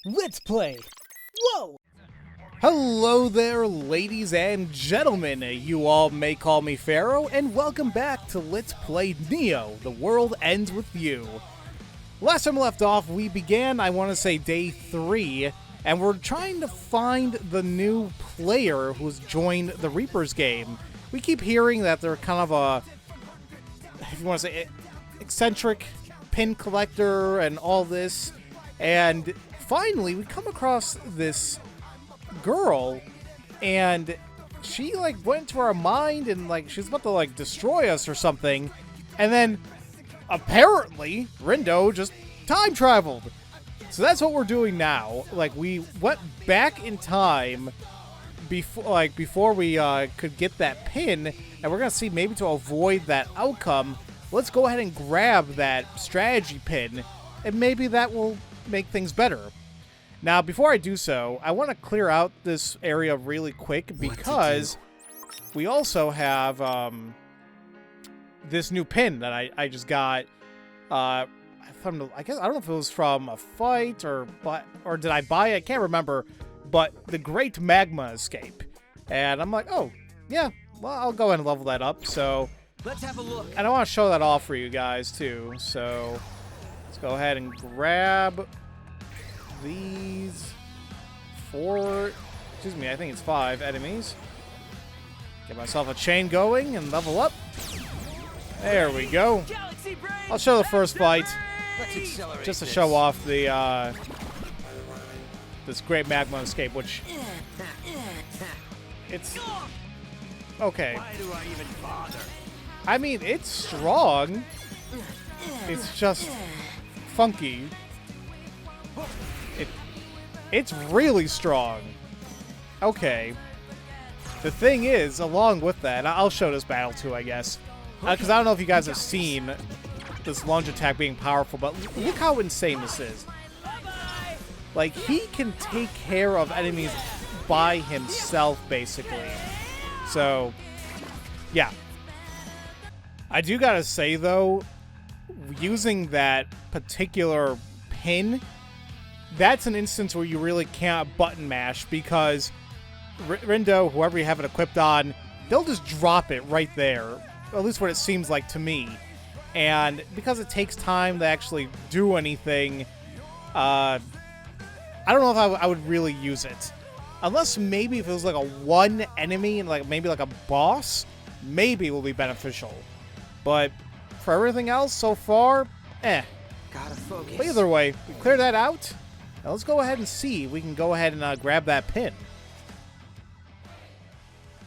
Let's play. Whoa! Hello there, ladies and gentlemen. You all may call me Pharaoh, and welcome back to Let's Play Neo, The World Ends With You. Last time we left off, we began, I want to say, day 3, and we're trying to find the new player who's joined the Reapers game. We keep hearing that they're kind of a, if you want to say, eccentric pin collector and all this, and finally we come across this girl, and she like went into our mind and like she's about to like destroy us or something, and then apparently Rindo just time traveled. So that's what we're doing now. Like, we went back in time before we could get that pin, and we're gonna see maybe to avoid that outcome, let's go ahead and grab that strategy pin, and maybe that will make things better. Now, before I do so, I want to clear out this area really quick because we also have this new pin that I just got. I guess I don't know if it was from a fight or did I buy it? I can't remember. But the Great Magma Escape, and I'm like, oh yeah, well I'll go ahead and level that up. So let's have a look. And I want to show that off for you guys too. So let's go ahead and grab these 4, excuse me, I think it's 5 enemies. Get myself a chain going and level up. There we go. I'll show the first fight just to show off the this Great Magma Escape, which it's okay. Why do I even bother? I mean, it's strong. It's just funky. It's really strong. Okay. The thing is, along with that, I'll show this battle too, I guess. Because I don't know if you guys have seen this lunge attack being powerful, but look how insane this is. Like, he can take care of enemies by himself, basically. So, yeah. I do gotta say, though, using that particular pin, that's an instance where you really can't button mash, because Rindo, whoever you have it equipped on, they'll just drop it right there. At least what it seems like to me. And because it takes time to actually do anything, I don't know if I would really use it. Unless maybe if it was like a one enemy and like maybe like a boss, maybe it will be beneficial. But for everything else so far, Gotta focus. But either way, we cleared that out. Now let's go ahead and see if we can go ahead and grab that pin.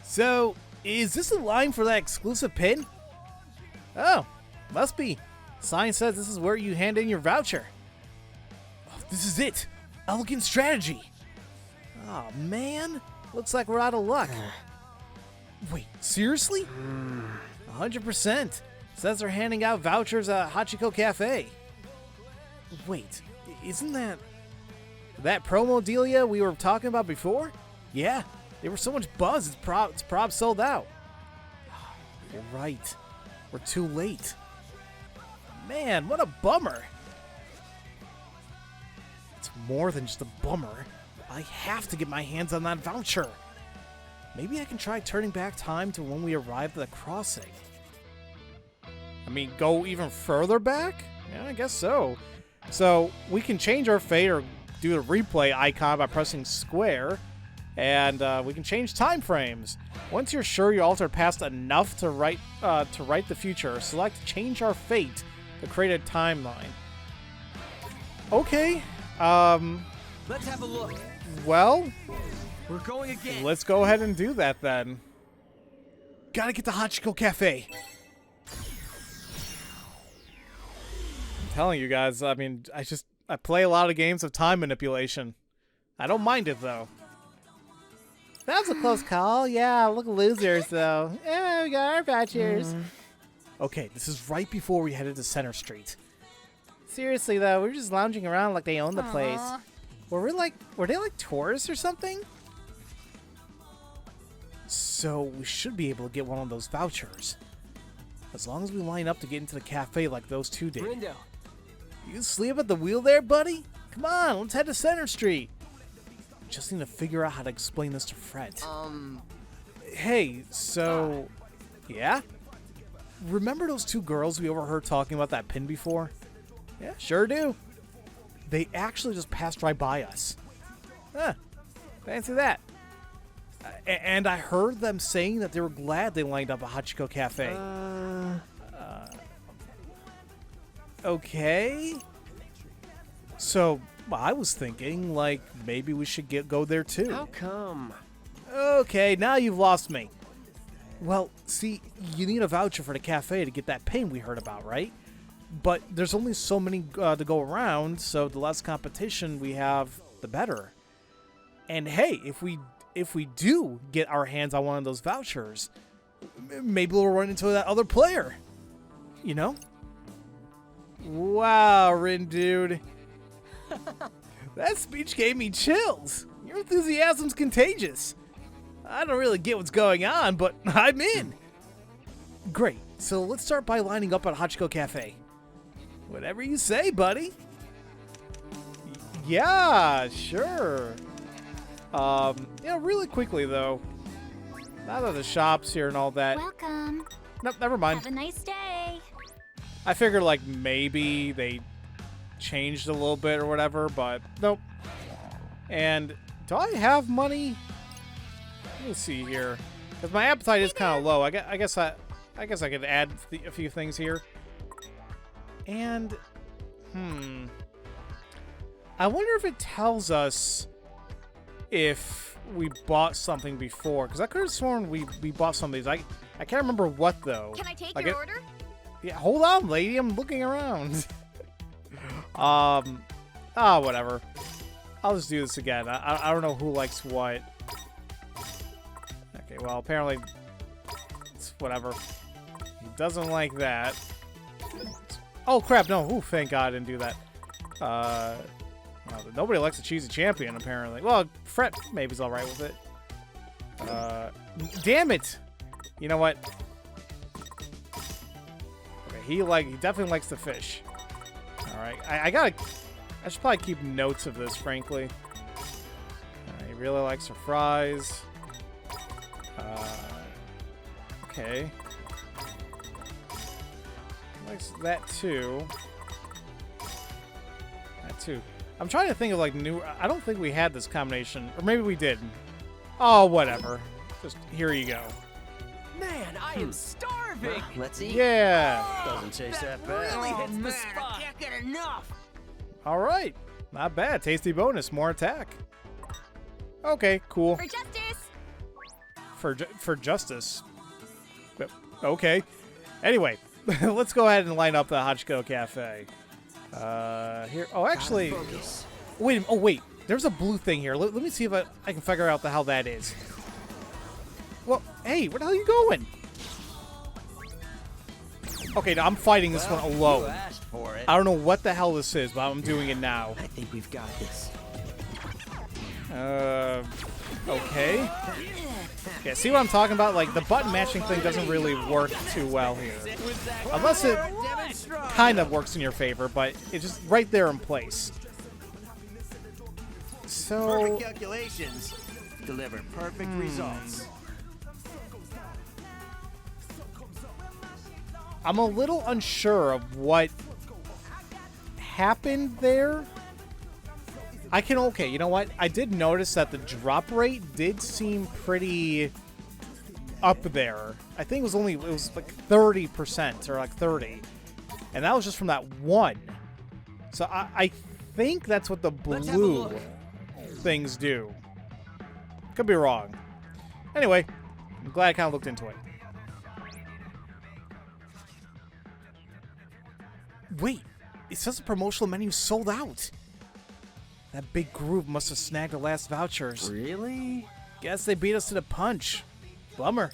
So, is this a line for that exclusive pin? Oh, must be. Sign says this is where you hand in your voucher. Oh, this is it. Elegant strategy. Oh, man. Looks like we're out of luck. Wait, seriously? 100%. Says they're handing out vouchers at Hachiko Cafe. Wait, isn't that promo dealia we were talking about before? Yeah, they were so much buzz, it's prob sold out. You're right. We're too late. Man, what a bummer. It's more than just a bummer. I have to get my hands on that voucher. Maybe I can try turning back time to when we arrived at the crossing. I mean, go even further back? Yeah, I guess so. So, we can change our fate or do the replay icon by pressing square, and we can change time frames. Once you're sure you altered past enough to write the future, select change our fate to create a timeline. Okay. Let's have a look. Well, we're going again. Let's go ahead and do that then. Gotta get to Hachiko Cafe. I'm telling you guys, I mean, I play a lot of games of time manipulation. I don't mind it, though. That was a close call. Yeah, look losers, though. Yeah, we got our vouchers. Okay, this is right before we headed to Center Street. Seriously, though, we're just lounging around like they own the place. Were they like tourists or something? So, we should be able to get one of those vouchers. As long as we line up to get into the cafe like those two did. Rindo. You sleep at the wheel there, buddy? Come on, let's head to Center Street. Just need to figure out how to explain this to Fred. Hey, so... Yeah? Remember those two girls we overheard talking about that pin before? Yeah, sure do. They actually just passed right by us. Huh. Fancy that. And I heard them saying that they were glad they lined up at Hachiko Cafe. Okay. So, I was thinking, like, maybe we should go there too. How come? Okay, now you've lost me. Well, see, you need a voucher for the cafe to get that pin we heard about, right? But there's only so many to go around, so the less competition we have, the better. And hey, if we do get our hands on one of those vouchers, maybe we'll run into that other player. You know? Wow, Rindo. That speech gave me chills. Your enthusiasm's contagious. I don't really get what's going on, but I'm in. Great. So let's start by lining up at Hachiko Cafe. Whatever you say, buddy. Yeah, sure. Yeah, really quickly, though. Now that the shop's here and all that. Welcome. Nope, never mind. Have a nice day. I figured, like, maybe they changed a little bit or whatever, but nope. And do I have money? Let me see here, because my appetite is kind of low. I guess I could add a few things here. And I wonder if it tells us if we bought something before, because I could have sworn we bought some of these. I can't remember what though. Can I take your order? Yeah, hold on, lady. I'm looking around. Whatever. I'll just do this again. I don't know who likes what. Okay, well, apparently it's whatever. He doesn't like that. Oh, crap, no. Ooh, thank God I didn't do that. Well, nobody likes a cheesy champion, apparently. Well, Fred maybe's alright with it. Damn it! You know what? Okay, he definitely likes the fish. Alright, I should probably keep notes of this, frankly. He really likes her fries. Okay. Likes that too. That too. I'm trying to think of like new. I don't think we had this combination, or maybe we did. Oh, whatever. Just here you go. Man, I am starving. Let's eat. Yeah. Doesn't taste that bad. Really hits the spot. I can't get enough. All right. Not bad. Tasty bonus. More attack. Okay. Cool. For justice. For justice. Okay. Anyway, let's go ahead and line up the Hachiko Cafe. Here. Oh, actually. Wait. Oh, wait. There's a blue thing here. Let me see if I can figure out the hell that is. Well, hey, where the hell are you going? Okay, now I'm fighting this one alone. You asked for it. I don't know what the hell this is, but I'm doing it now. I think we've got this. Okay. Yeah, see what I'm talking about? Like, the button matching thing doesn't really work too well here. Unless it kind of works in your favor, but it's just right there in place. So... Perfect calculations deliver perfect results. I'm a little unsure of what happened there. Okay, you know what? I did notice that the drop rate did seem pretty up there. I think it was like 30% or like 30. And that was just from that one. So I think that's what the blue things do. Could be wrong. Anyway, I'm glad I kind of looked into it. Wait, it says the promotional menu sold out. That big group must have snagged the last vouchers. Really? Guess they beat us to the punch. Bummer.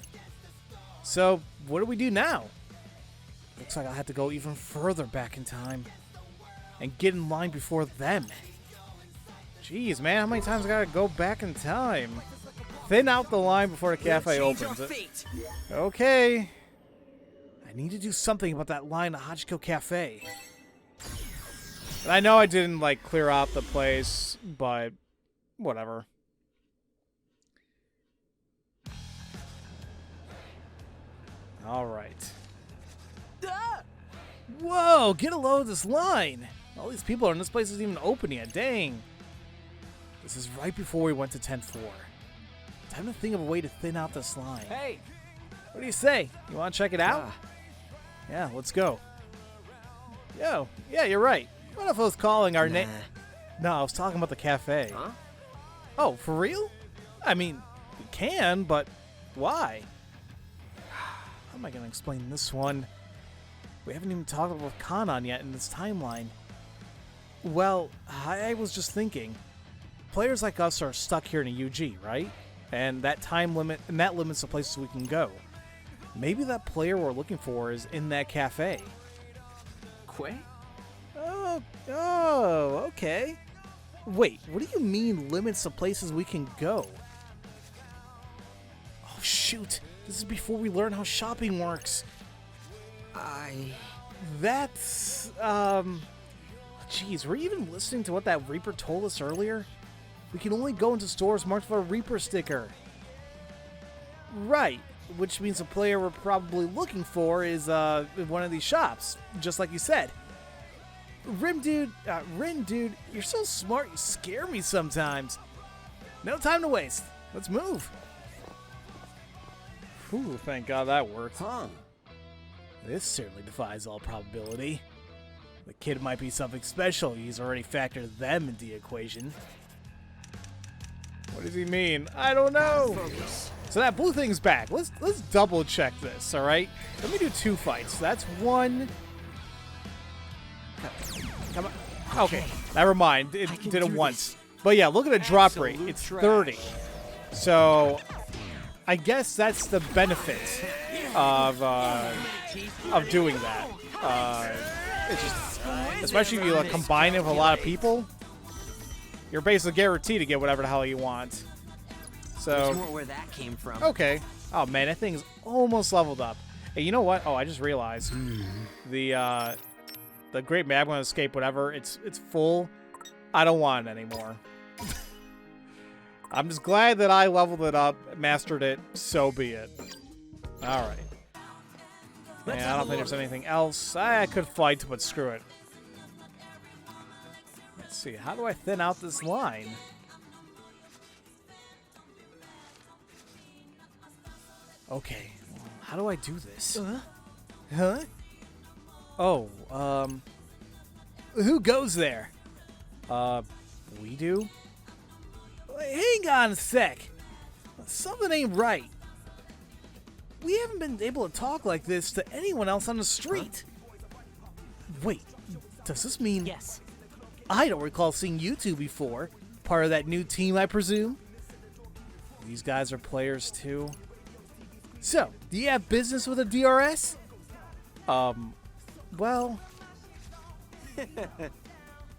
So, what do we do now? Looks like I'll have to go even further back in time and get in line before them. Jeez, man, how many times I gotta go back in time? Thin out the line before the cafe opens. Okay. I need to do something about that line at Hachiko Cafe. And I know I didn't, like, clear out the place, but whatever. All right. Whoa, get a load of this line. All these people are in this place isn't even open yet. Dang. This is right before we went to 10-4. Time to think of a way to thin out this line. Hey. What do you say? You want to check it out? Yeah, let's go. Yo, yeah, you're right. What if I was calling our name? No, I was talking about the cafe. Huh? Oh, for real? I mean, we can, but why? How am I going to explain this one? We haven't even talked about Kanan yet in this timeline. Well, I was just thinking. Players like us are stuck here in a UG, right? And that time limit, and that limits the places we can go. Maybe that player we're looking for is in that cafe. Quay? Oh, okay. Wait, what do you mean limits the places we can go? Oh, shoot. This is before we learn how shopping works. That's, Jeez, were you even listening to what that Reaper told us earlier? We can only go into stores marked with a Reaper sticker. Right, which means the player we're probably looking for is, in one of these shops, just like you said. Rin dude, you're so smart, you scare me sometimes. No time to waste. Let's move. Whew, thank God that worked. Huh. This certainly defies all probability. The kid might be something special. He's already factored them into the equation. What does he mean? I don't know. Focus. So that blue thing's back. Let's double check this, all right? Let me do 2 fights. That's 1. Come on. Okay, never mind. It did it once. But yeah, look at the drop rate. It's 30. So I guess that's the benefit of doing that. It's just, especially if you like, combine it with a lot of people, you're basically guaranteed to get whatever the hell you want. So There's more where that came from. okay. Oh man, that thing's almost leveled up. Hey, you know what? Oh, I just realized the Great Magma Escape, whatever. It's full. I don't want it anymore. I'm just glad that I leveled it up, mastered it. So be it. All right. Yeah, I don't think there's anything else. I could fight, but screw it. Let's see. How do I thin out this line? Okay. Well, how do I do this? Huh? Oh, who goes there? We do? Hang on a sec. Something ain't right. We haven't been able to talk like this to anyone else on the street. Wait, does this mean... Yes. I don't recall seeing you two before. Part of that new team, I presume? These guys are players, too. So, do you have business with a DRS? Well...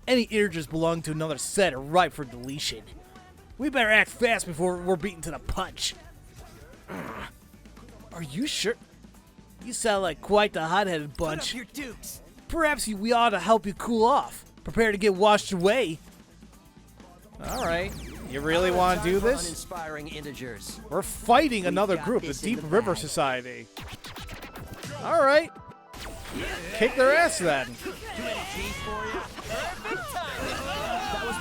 Any integers belonging to another set are ripe for deletion. We better act fast before we're beaten to the punch. Are you sure? You sound like quite the hot-headed bunch. Put up your dukes. Perhaps we ought to help you cool off. Prepare to get washed away. All right. You really want to do this? Uninspiring integers. We're fighting another got group, the this in Deep the River bag. Society. All right. Kick their ass then.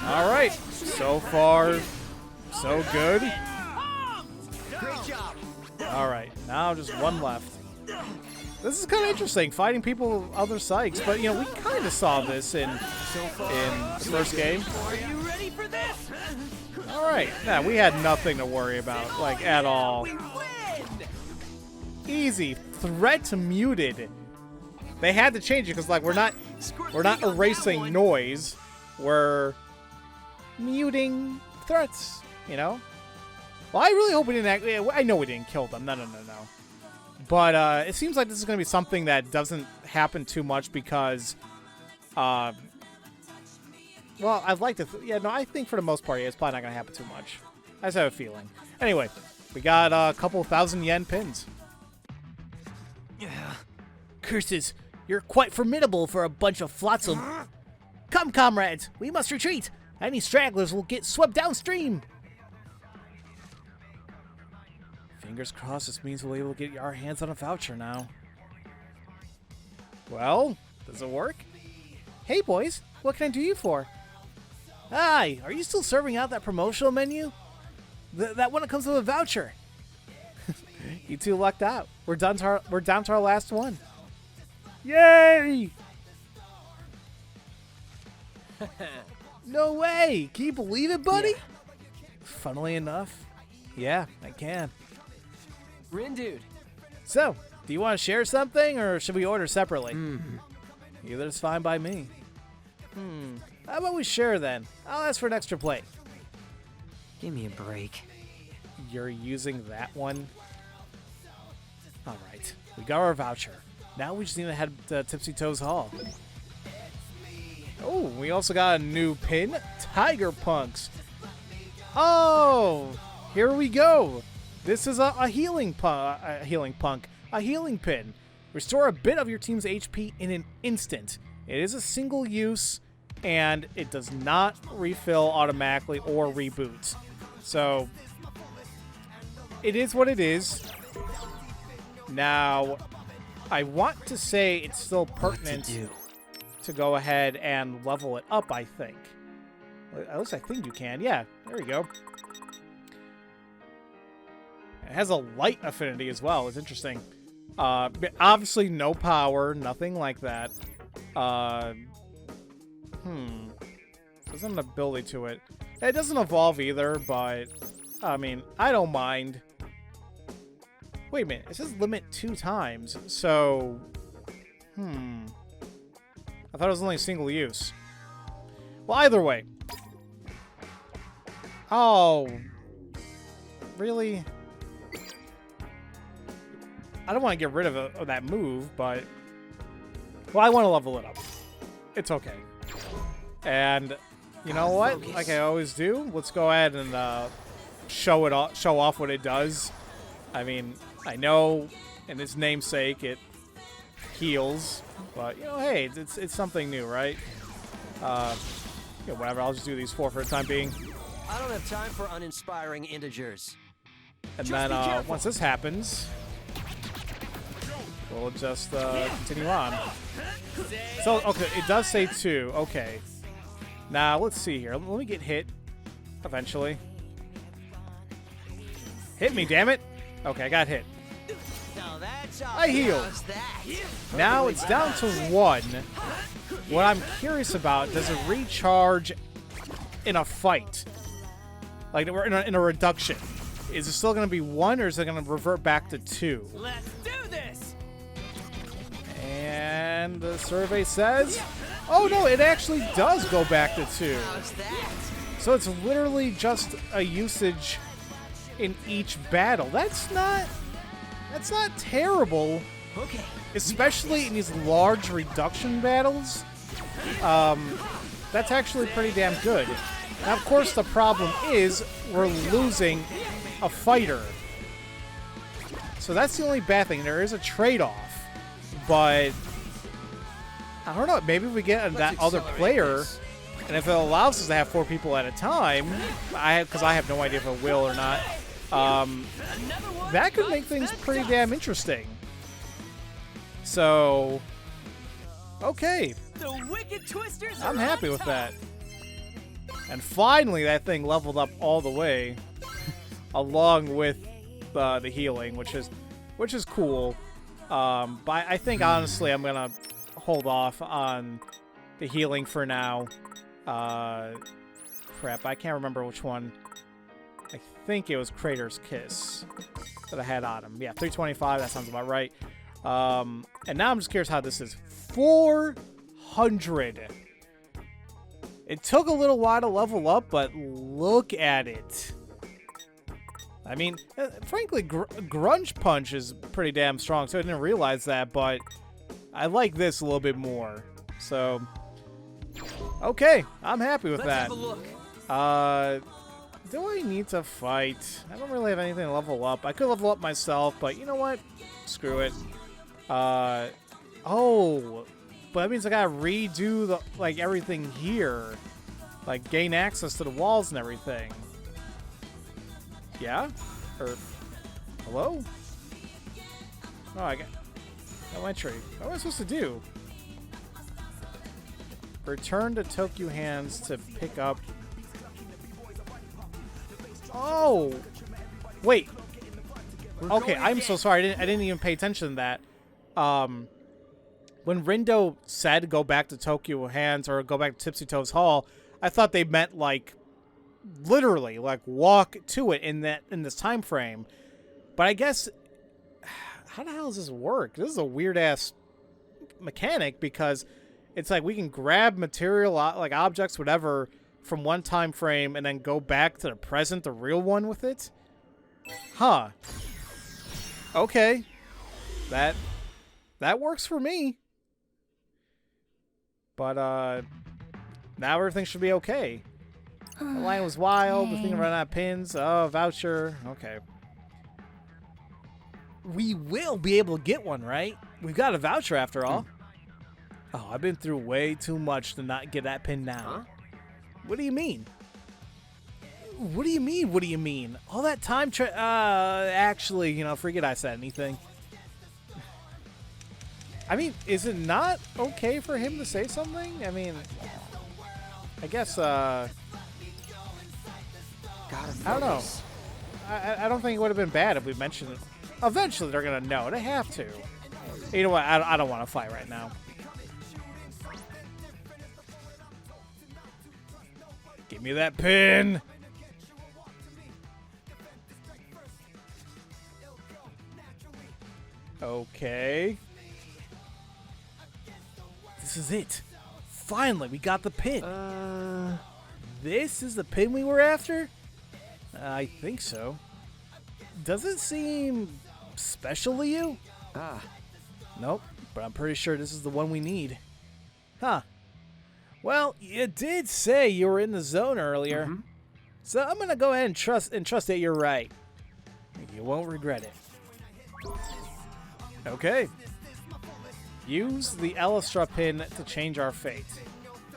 All right. So far, so good. Great job. All right. Now just one left. This is kind of interesting, fighting people with other psychs, but you know we kind of saw this in the first game. Are you ready for this? All right. Yeah, we had nothing to worry about, like at all. We win. Easy. Threat muted. They had to change it because like we're not erasing noise. We're muting threats. You know. Well, I really hope we didn't. I know we didn't kill them. No. But it seems like this is going to be something that doesn't happen too much because, well, I'd like to. I think for the most part, it's probably not going to happen too much. I just have a feeling. Anyway, we got a couple 1,000 yen pins. Curses, you're quite formidable for a bunch of flotsam. Come, comrades, we must retreat. Any stragglers will get swept downstream. Fingers crossed this means we'll be able to get our hands on a voucher now. Well, does it work? Hey, boys, what can I do you for? Hi, are you still serving out that promotional menu? That one that comes with a voucher. You two lucked out. We're down to our last one. Yay! No way! Can you believe it, buddy? Yeah. Funnily enough, yeah, I can. Rindo. So, do you want to share something, or should we order separately? Either's fine by me. How about we share then? I'll ask for an extra plate. Give me a break. You're using that one? Alright, we got our voucher. Now we just need to head to Tipsy Toes Hall. Oh, we also got a new pin, Tiger Punks. Oh, here we go. This is a healing pin. Restore a bit of your team's HP in an instant. It is a single use, and it does not refill automatically or reboot. So, it is what it is. Now, I want to say it's still pertinent to go ahead and level it up, I think. At least I think you can. Yeah, there we go. It has a light affinity as well. It's interesting. But obviously no power, nothing like that. There's an ability to it. It doesn't evolve either, but I mean, I don't mind. Wait a minute, it says limit 2 times, so I thought it was only single use. Well, either way. Oh, really? I don't want to get rid of that move, but well, I want to level it up. It's okay. And you know what? Like I always do, let's go ahead and show off what it does. I mean, I know in its namesake it heals, but you know, hey, it's something new, right? Yeah, whatever. I'll just do these 4 for the time being. I don't have time for uninspiring integers. And then once this happens, we'll just continue on. So, okay, it does say 2. Okay. Now, let's see here. Let me get hit eventually. Hit me, damn it. Okay, I got hit. I healed. Now it's down to 1. What I'm curious about, does it recharge in a fight? Like, we're in a reduction. Is it still going to be 1, or is it going to revert back to 2? Let's do this. And the survey says, oh no, it actually does go back to 2. So it's literally just a usage in each battle. That's not terrible. Okay. Especially in these large reduction battles. That's actually pretty damn good. Now, of course, the problem is we're losing a fighter. So that's the only bad thing. There is a trade-off, but I don't know. Maybe if we get that other player, and if it allows us to have 4 people at a time, because I have no idea if it will or not, that could make things pretty damn interesting. So, okay. I'm happy with that. And finally, that thing leveled up all the way, along with the healing, which is cool. But I think honestly, I'm gonna hold off on the healing for now. Crap, I can't remember which one. I think it was Crater's Kiss that I had on him. Yeah, 325. That sounds about right. And now I'm just curious how this is. 400. It took a little while to level up, but look at it. I mean, frankly, Grunge Punch is pretty damn strong, so I didn't realize that, but I like this a little bit more. So, okay, I'm happy with that. Let's have a look. Do I need to fight? I don't really have anything to level up. I could level up myself, but you know what? Screw it. Oh, But that means I gotta redo the like everything here. Like gain access to the walls and everything. Yeah? Or hello? Oh, I got no entry. What am I supposed to do? Return to Tokyo Hands to pick up. Oh! Wait. Okay, I'm so sorry. I didn't even pay attention to that. When Rindo said go back to Tokyo Hands or go back to Tipsy Toes Hall, I thought they meant like literally like walk to it in this time frame. But I guess how the hell does this work? This is a weird ass mechanic because it's like we can grab material like objects, whatever, from one time frame and then go back to the present, the real one with it. Huh. Okay. That works for me. But now everything should be okay. The line was wild, the thing ran out of pins. Oh, voucher. Okay. We will be able to get one, right? We've got a voucher after all. Oh, I've been through way too much to not get that pin now. Huh? What do you mean? What do you mean? What do you mean? All that time actually, you know, forget I said anything. I mean, is it not okay for him to say something? I mean, I guess, I don't know. I don't think it would have been bad if we mentioned it. Eventually, they're going to know. They have to. You know what? I don't want to fight right now. Give me that pin. Okay. This is it. Finally, we got the pin. This is the pin we were after? I think so. Does it seem special to you? Nope, but I'm pretty sure this is the one we need. Huh. Well, you did say you were in the zone earlier. So I'm going to go ahead and trust that you're right. You won't regret it. Okay. Use the Elistra pin to change our fate.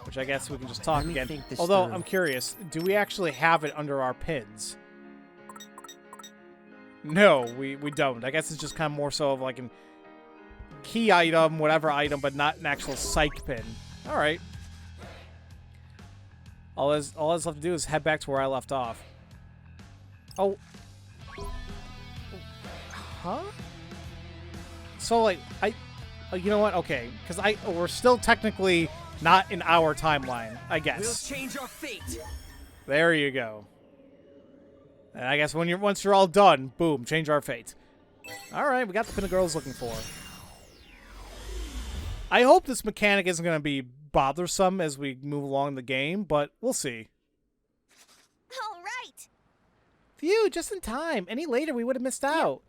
Which I guess we can just talk again. Although, I'm curious, do we actually have it under our pins? No, we don't. I guess it's just kind of more so of like a key item, whatever item, but not an actual psych pin. Alright. All that's left to do is head back to where I left off. Oh. Huh? So, like, you know what? Okay, because we're still technically not in our timeline, I guess. We'll change our fate. There you go. And I guess once you're all done, boom, change our fate. All right, we got the pin the girl's looking for. I hope this mechanic isn't going to be bothersome as we move along the game, but we'll see. All right. Phew, just in time. Any later, we would have missed out.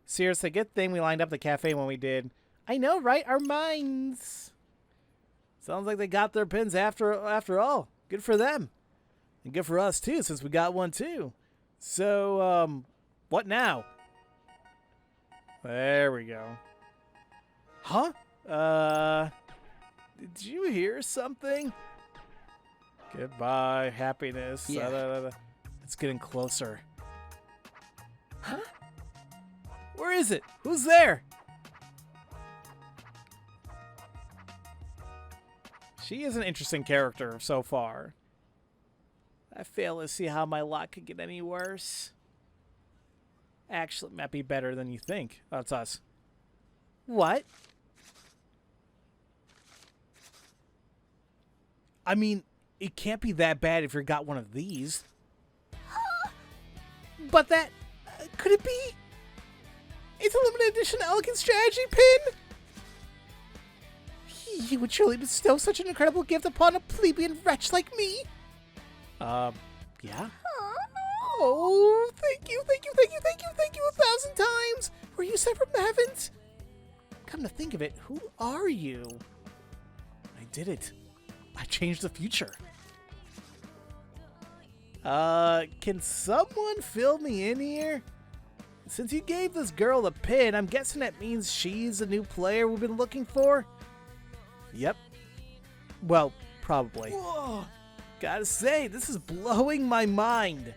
Seriously, good thing we lined up the cafe when we did. I know, right? Our minds. Sounds like they got their pins after all. Good for them. And good for us, too, since we got one, too. So, what now? There we go. Huh? Did you hear something? Goodbye, happiness. Yeah. It's getting closer. Huh? Where is it? Who's there? She is an interesting character so far. I fail to see how my lot could get any worse. Actually, it might be better than you think. Oh, it's us. What? I mean, it can't be that bad if you got one of these. But that... could it be? It's a limited edition elegant strategy pin? You would surely bestow such an incredible gift upon a plebeian wretch like me? Yeah? Oh, thank you 1,000 times! Were you sent from the heavens? Come to think of it, who are you? I did it. I changed the future. Can someone fill me in here? Since you gave this girl a pin, I'm guessing that means she's the new player we've been looking for? Yep. Well, probably. Whoa! Gotta say, this is blowing my mind.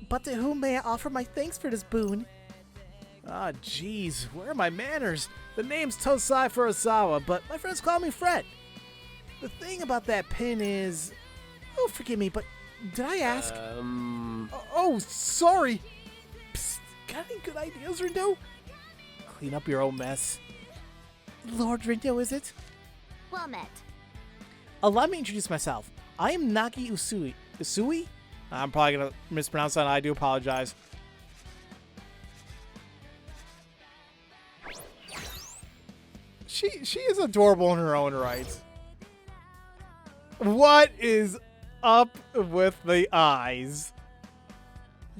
But to whom may I offer my thanks for this boon? Ah, jeez, where are my manners? The name's Tosai Furusawa, but my friends call me Fred. The thing about that pin is... Oh, forgive me, but did I ask? Oh, sorry. Psst, got any good ideas, Rindo? Clean up your own mess. Lord Rindo, is it? Well met. Allow me to introduce myself. I am Nagi Usui. Usui? I'm probably going to mispronounce that. I do apologize. She is adorable in her own right. What is up with the eyes?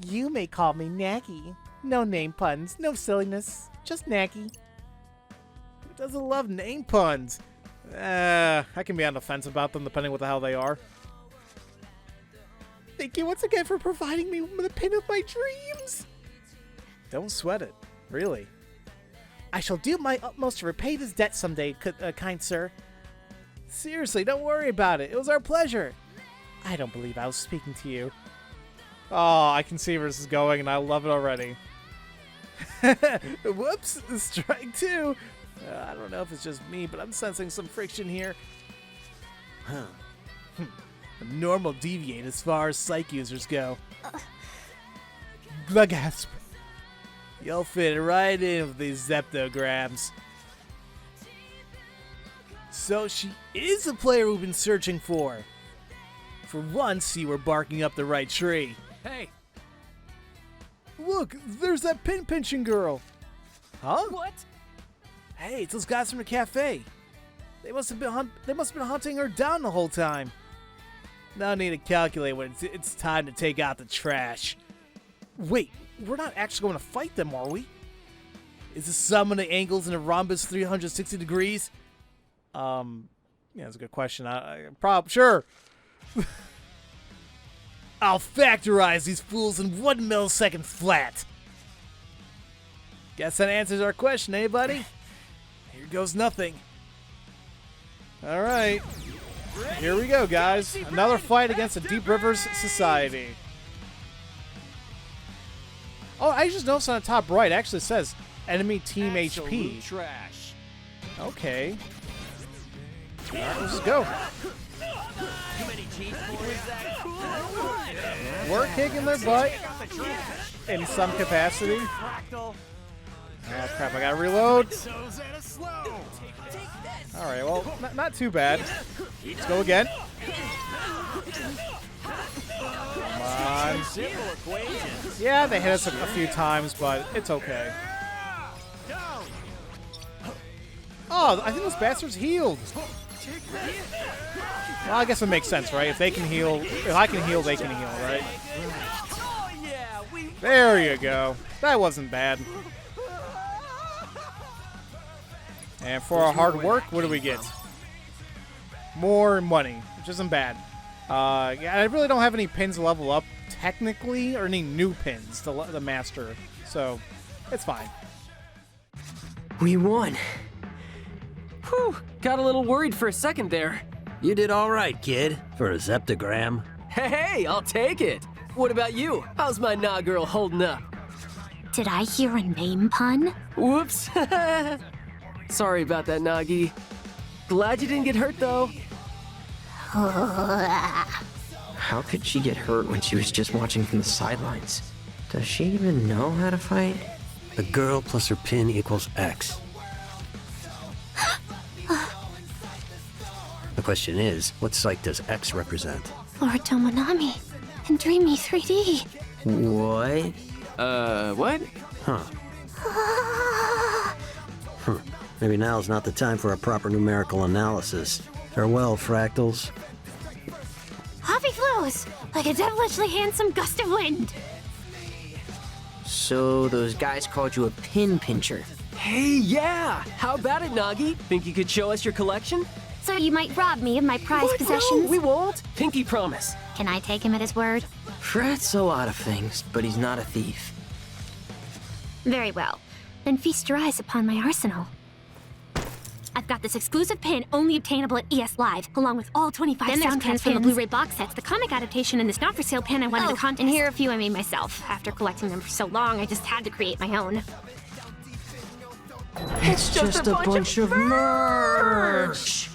You may call me Nagi. No name puns, no silliness, just Nagi. Who doesn't love name puns? I can be on the fence about them depending what the hell they are. Thank you once again for providing me with the pin of my dreams. Don't sweat it, really. I shall do my utmost to repay this debt someday, kind sir. Seriously, don't worry about it. It was our pleasure. I don't believe I was speaking to you. Oh, I can see where this is going, and I love it already. Whoops, strike two. I don't know if it's just me, but I'm sensing some friction here. Huh. A normal deviate as far as psych users go. Gasp. You'll fit right in with these zeptograms. So she is the player we've been searching for. For once, you were barking up the right tree. Hey! Look, there's that pin-pinching girl. Huh? What? Hey, it's those guys from the cafe. They must have been hunting her down the whole time. No need to calculate when it's time to take out the trash. Wait, we're not actually going to fight them, are we? Is the sum of the angles in a rhombus 360 degrees? Yeah, that's a good question. Sure. I'll factorize these fools in 1 millisecond flat. Guess that answers our question, eh, buddy? Here goes nothing. All right. Here we go, guys. Another fight against the Deep Rivers Society. Oh, I just noticed on the top right, it actually says enemy team HP. Trash. Okay. All right, let's just go. Too many cheese boards. We're kicking their butt in some capacity. Fractal. Oh, crap, I gotta reload. So's at a slow. All right, well, not too bad. Let's go again. Come on. Simple equation. Yeah, they hit us a few times, but it's okay. Oh, I think those bastards healed. Well, I guess it makes sense, right? If they can heal, if I can heal, they can heal, right? Oh yeah, we. There you go. That wasn't bad. And for our hard work, what do we get? More money, which isn't bad. Yeah, I really don't have any pins to level up, technically, or any new pins to master, so it's fine. We won. Whew, got a little worried for a second there. You did all right, kid, for a zeptogram. Hey, I'll take it. What about you? How's my nah girl holding up? Did I hear a name pun? Whoops. Sorry about that, Nagi. Glad you didn't get hurt, though. How could she get hurt when she was just watching from the sidelines? Does she even know how to fight? A girl plus her pin equals X. The question is, what psych does X represent? Lord Tomonami in Dreamy 3D. What? What? Maybe now's not the time for a proper numerical analysis. Farewell, fractals. Off he flows, like a devilishly handsome gust of wind. So those guys called you a pin pincher. Hey, yeah! How about it, Nagi? Think you could show us your collection? So you might rob me of my prized What? possessions? No, we won't. Pinky promise. Can I take him at his word? Fred's a lot of things, but he's not a thief. Very well. Then feast your eyes upon my arsenal. I've got this exclusive pin only obtainable at ES Live, along with all 25 Then there's soundtrack pins from the pins. Blu-ray box sets, the comic adaptation, and this not-for-sale pin I won at a contest. And here are a few I made myself. After collecting them for so long, I just had to create my own. It's just a bunch of merch!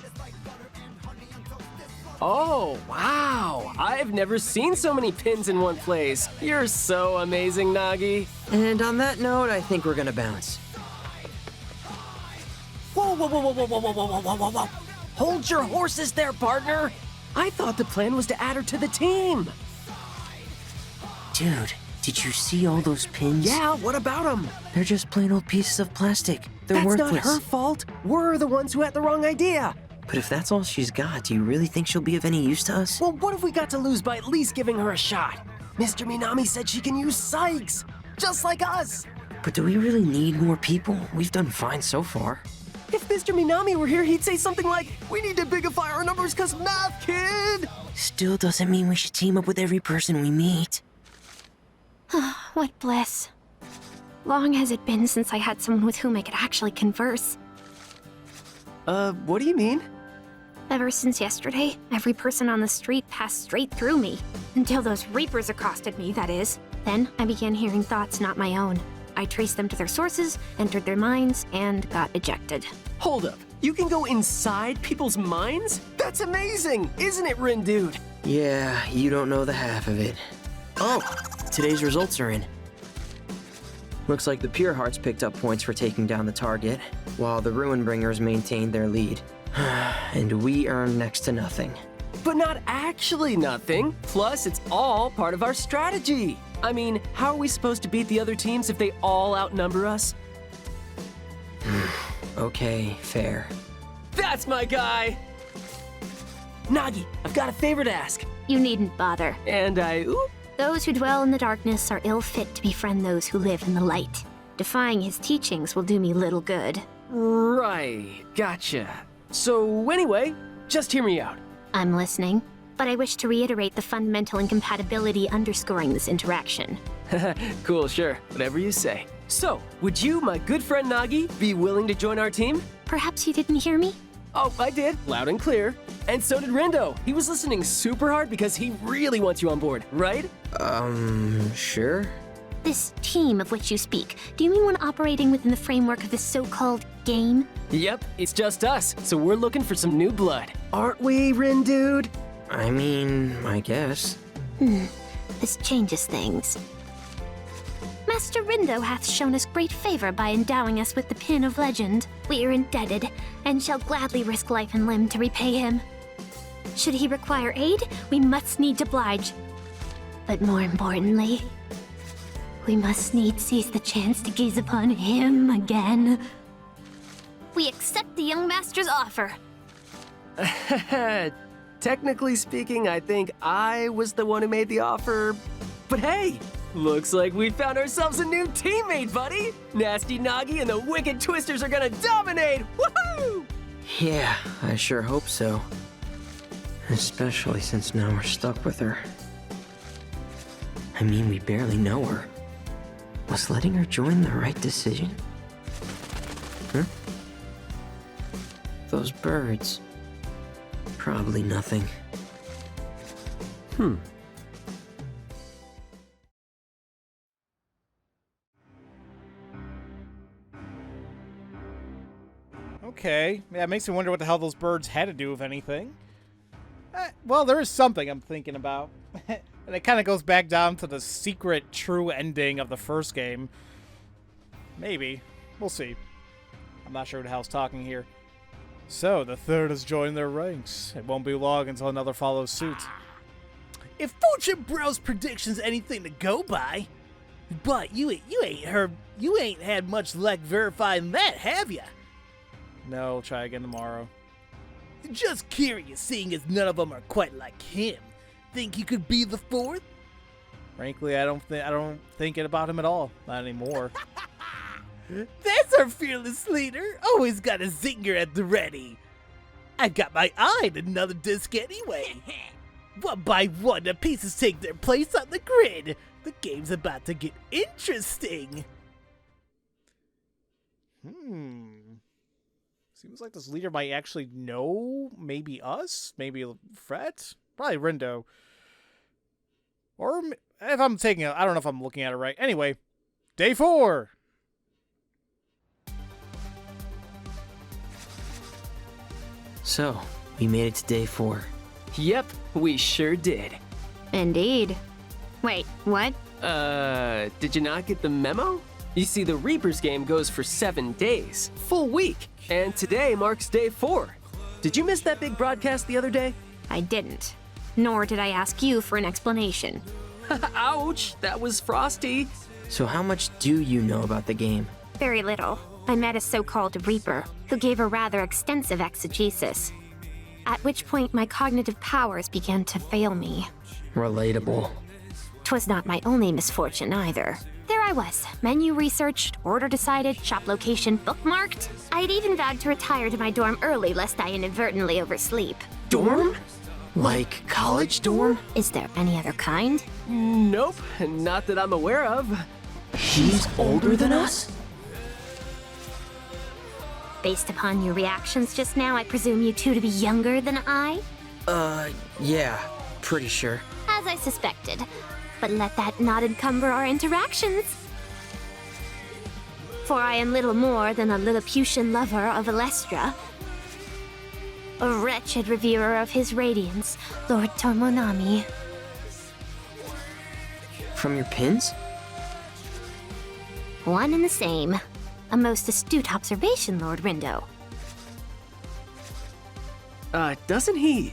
Oh, wow! I've never seen so many pins in one place. You're so amazing, Nagi. And on that note, I think we're gonna bounce. Whoa, whoa, whoa, whoa, whoa, whoa, whoa, whoa, whoa, whoa, whoa! Hold your horses there, partner! I thought the plan was to add her to the team. Dude, did you see all those pins? Yeah, what about them? They're just plain old pieces of plastic. They're That's worthless. not her fault. We're the ones who had the wrong idea. But if that's all she's got, do you really think she'll be of any use to us? Well, what if we got to lose by at least giving her a shot? Mr. Minami said she can use psychs, just like us. But do we really need more people? We've done fine so far. If Mr. Minami were here, he'd say something like, "We need to bigify our numbers cause math, kid!" Still doesn't mean we should team up with every person we meet. What bliss. Long has it been since I had someone with whom I could actually converse. What do you mean? Ever since yesterday, every person on the street passed straight through me. Until those Reapers accosted me, that is. Then I began hearing thoughts not my own. I traced them to their sources, entered their minds, and got ejected. Hold up. You can go inside people's minds? That's amazing, isn't it, Rindo? Yeah, you don't know the half of it. Oh, today's results are in. Looks like the Pure Hearts picked up points for taking down the target, while the Ruin Bringers maintained their lead. And we earned next to nothing. But not actually nothing. Plus, it's all part of our strategy. I mean, how are we supposed to beat the other teams if they all outnumber us? Okay, fair. That's my guy! Nagi, I've got a favor to ask. You needn't bother. And Those who dwell in the darkness are ill fit to befriend those who live in the light. Defying his teachings will do me little good. Right, gotcha. So anyway, just hear me out. I'm listening, but I wish to reiterate the fundamental incompatibility underscoring this interaction. Cool, sure, whatever you say. So, would you, my good friend Nagi, be willing to join our team? Perhaps you didn't hear me? Oh, I did, loud and clear. And so did Rindo. He was listening super hard because he really wants you on board, right? Sure. This team of which you speak, do you mean one operating within the framework of this so-called game? Yep, it's just us, so we're looking for some new blood. Aren't we, Rindude? I mean, I guess. This changes things. Master Rindo hath shown us great favor by endowing us with the Pin of Legend. We are indebted, and shall gladly risk life and limb to repay him. Should he require aid, we must needs oblige. But more importantly, we must needs seize the chance to gaze upon him again. We accept the young master's offer. Technically speaking, I think I was the one who made the offer. But hey, looks like we found ourselves a new teammate, buddy! Nasty Nagi and the Wicked Twisters are gonna dominate! Woohoo! Yeah, I sure hope so. Especially since now we're stuck with her. I mean, we barely know her. Was letting her join the right decision? Huh? Those birds. Probably nothing. Okay. Yeah, it makes me wonder what the hell those birds had to do with anything. Well, there is something I'm thinking about. And it kind of goes back down to the secret true ending of the first game. Maybe. We'll see. I'm not sure who the hell's talking here. So, the third has joined their ranks. It won't be long until another follows suit. If Fortune Bro's prediction's anything to go by, but you ain't had much luck verifying that, have ya? No, try again tomorrow. Just curious, seeing as none of them are quite like him. Think you could be the fourth? Frankly, I don't think about him at all. Not anymore. That's our fearless leader. Always got a zinger at the ready. I got my eye on another disc anyway. One by one, the pieces take their place on the grid. The game's about to get interesting. See Seems like this leader might actually know maybe us, maybe Fret, probably Rindo. Or if I'm taking it, I don't know if I'm looking at it right. Anyway, day 4. So, we made it to day 4. Yep, we sure did. Indeed. Wait, what? Did you not get the memo? You see, the Reaper's game goes for 7 days, full week, and today marks day 4. Did you miss that big broadcast the other day? I didn't. Nor did I ask you for an explanation. Ouch, that was frosty. So how much do you know about the game? Very little. I met a so-called Reaper, who gave a rather extensive exegesis. At which point my cognitive powers began to fail me. Relatable. 'Twas not my only misfortune either. There I was, menu researched, order decided, shop location bookmarked. I'd even vowed to retire to my dorm early lest I inadvertently oversleep. Dorm? Like college dorm? Is there any other kind? Nope, not that I'm aware of. He's older than us? Based upon your reactions just now, I presume you two to be younger than I? Yeah, pretty sure. As I suspected. But let that not encumber our interactions. For I am little more than a Lilliputian lover of Alestra. A wretched reverer of his radiance, Lord Tormonami. From your pins? One and the same. A most astute observation, Lord Rindo. Doesn't he?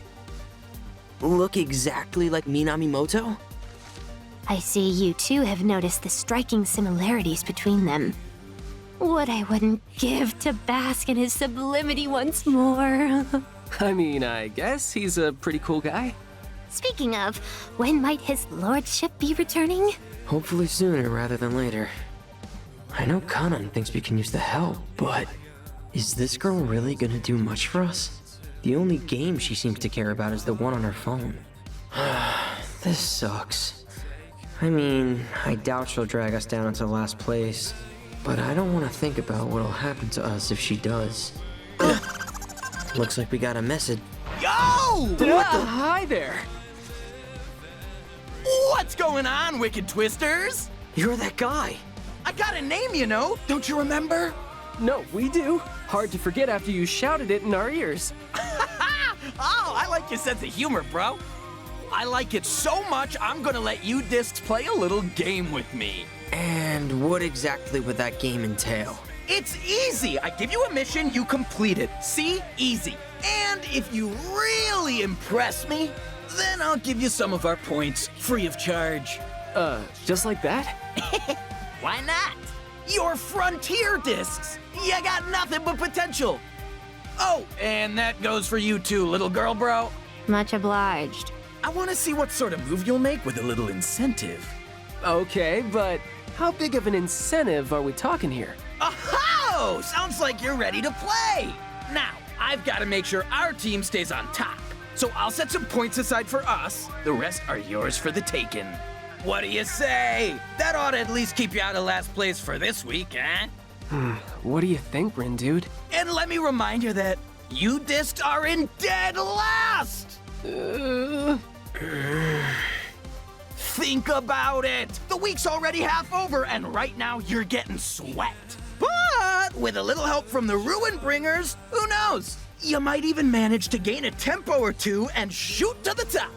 Look exactly like Minamimoto? I see you too have noticed the striking similarities between them. What I wouldn't give to bask in his sublimity once more. I mean, I guess he's a pretty cool guy. Speaking of, when might his lordship be returning? Hopefully sooner rather than later. I know Kanan thinks we can use the help, but is this girl really gonna do much for us? The only game she seems to care about is the one on her phone. This sucks. I mean, I doubt she'll drag us down into last place, but I don't want to think about what'll happen to us if she does. Looks like we got a message. Yo! Hi there. What's going on, Wicked Twisters? You're that guy! I got a name, you know. Don't you remember? No, we do. Hard to forget after you shouted it in our ears. Oh, I like your sense of humor, bro. I like it so much, I'm gonna let you discs play a little game with me. And what exactly would that game entail? It's easy. I give you a mission, you complete it. See? Easy. And if you really impress me, then I'll give you some of our points, free of charge. Just like that? Why not? Your frontier discs. You got nothing but potential. Oh, and that goes for you too, little girl, bro. Much obliged. I want to see what sort of move you'll make with a little incentive. Okay, but how big of an incentive are we talking here? Oh, sounds like you're ready to play. Now, I've got to make sure our team stays on top. So I'll set some points aside for us. The rest are yours for the taking. What do you say? That ought to at least keep you out of last place for this week, eh? What do you think, Rin, dude? And let me remind you that you discs are in dead last! Think about it! The week's already half over, and right now you're getting swept. But with a little help from the Ruin Bringers, who knows? You might even manage to gain a tempo or two and shoot to the top.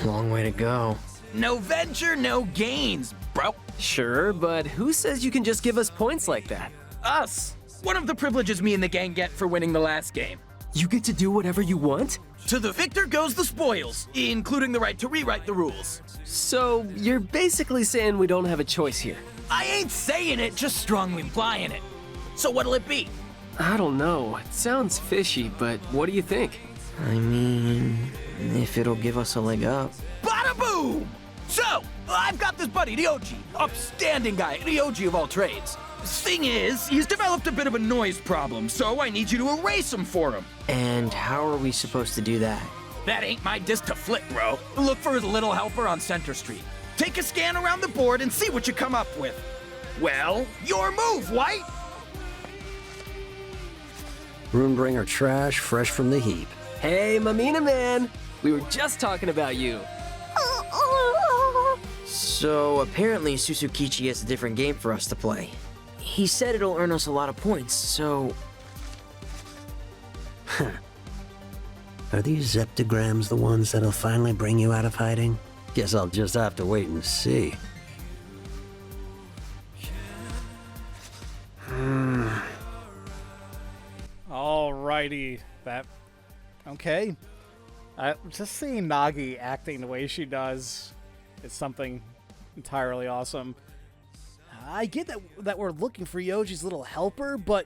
Long way to go. No venture, no gains, bro. Sure, but who says you can just give us points like that? Us. One of the privileges me and the gang get for winning the last game. You get to do whatever you want? To the victor goes the spoils, including the right to rewrite the rules. So, you're basically saying we don't have a choice here? I ain't saying it, just strongly implying it. So what'll it be? I don't know. It sounds fishy, but what do you think? I mean, if it'll give us a leg up. Bada boom! So, I've got this buddy, the OG. Upstanding guy, the OG of all trades. Thing is, he's developed a bit of a noise problem, so I need you to erase him for him. And how are we supposed to do that? That ain't my disc to flip, bro. Look for his little helper on Center Street. Take a scan around the board and see what you come up with. Well, your move, White! Runebringer trash, fresh from the heap. Hey, Mamina man! We were just talking about you. So apparently Susukichi has a different game for us to play. He said it'll earn us a lot of points, so... Are these zeptograms the ones that'll finally bring you out of hiding? Guess I'll just have to wait and see. Alrighty, that... Okay. Just seeing Nagi acting the way she does is something entirely awesome. I get that we're looking for Ryoji's little helper, but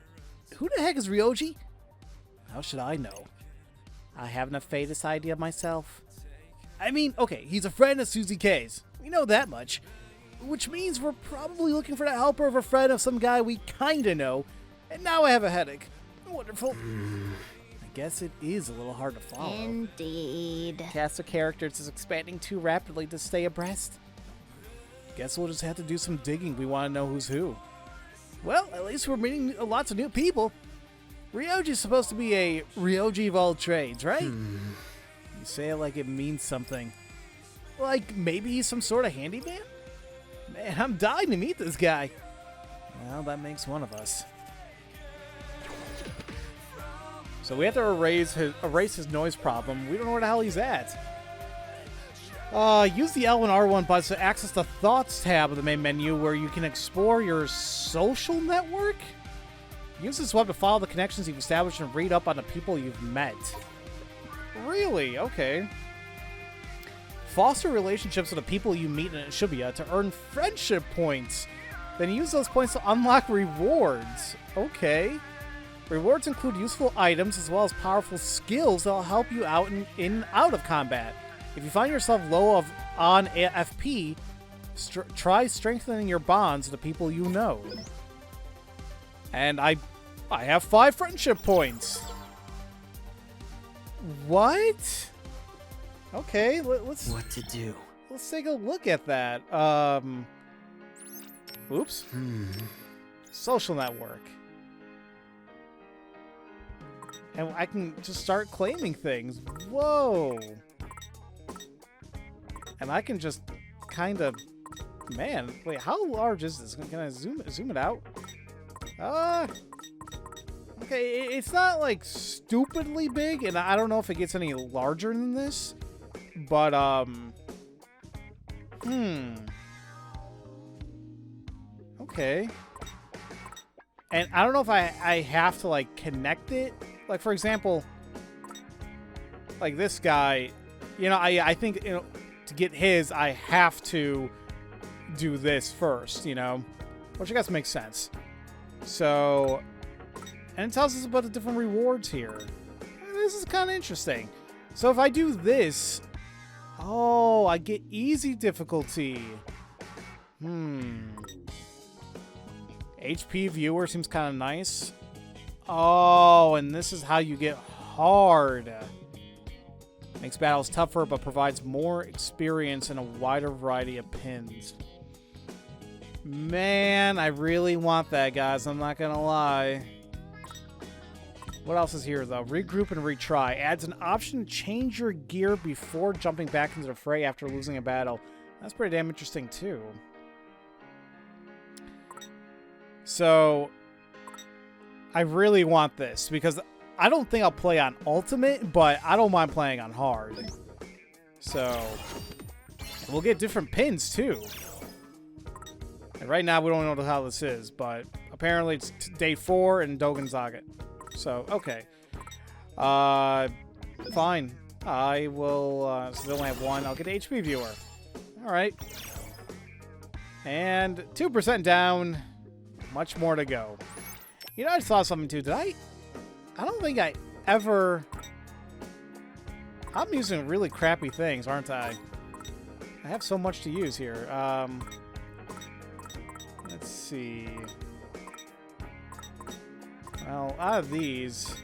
who the heck is Ryoji? How should I know? I haven't the faintest idea myself. I mean, okay, he's a friend of Suzy K's. We know that much. Which means we're probably looking for the helper of a friend of some guy we kinda know. And now I have a headache. Wonderful. I guess it is a little hard to follow. Indeed. Cast of characters is expanding too rapidly to stay abreast. Guess we'll just have to do some digging. We want to know who's who. Well, at least we're meeting lots of new people. Ryoji's supposed to be a Ryoji of all trades, right? You say it like it means something. Like maybe he's some sort of handyman? Man, I'm dying to meet this guy. Well, that makes one of us. So we have to erase his noise problem. We don't know where the hell he's at. Use the L and R1 buttons to access the Thoughts tab of the main menu where you can explore your social network. Use this web to follow the connections you've established and read up on the people you've met. Really? Okay. Foster relationships with the people you meet in Shibuya to earn friendship points. Then use those points to unlock rewards. Okay. Rewards include useful items as well as powerful skills that will help you out in and out of combat. If you find yourself low on FP, try strengthening your bonds with the people you know. And I have 5 friendship points. What? Okay, let's... What to do? Let's take a look at that. Oops. Social network. And I can just start claiming things. Whoa. And I can just kind of... Man, wait, how large is this? Can I zoom it out? Okay, it's not, like, stupidly big, and I don't know if it gets any larger than this. But, okay. And I don't know if I have to, like, connect it. Like, for example, like this guy, you know, I think, you know, to get his, I have to do this first, you know, which I guess makes sense. So, and it tells us about the different rewards here. This is kind of interesting. So if I do this, oh, I get easy difficulty. HP viewer seems kind of nice. Oh, and this is how you get hard. Makes battles tougher, but provides more experience and a wider variety of pins. Man, I really want that, guys. I'm not gonna lie. What else is here, though? Regroup and retry. Adds an option to change your gear before jumping back into the fray after losing a battle. That's pretty damn interesting, too. So, I really want this, because I don't think I'll play on Ultimate, but I don't mind playing on Hard. So, we'll get different pins, too. And right now, we don't know how this is, but apparently it's day 4 in Dogen Zagat. So, okay. Fine. I will, so they only have 1. I'll get HP viewer. Alright. And 2% down. Much more to go. You know, I just saw something too. I don't think I ever... I'm using really crappy things, aren't I? I have so much to use here. Let's see. Well, out of these,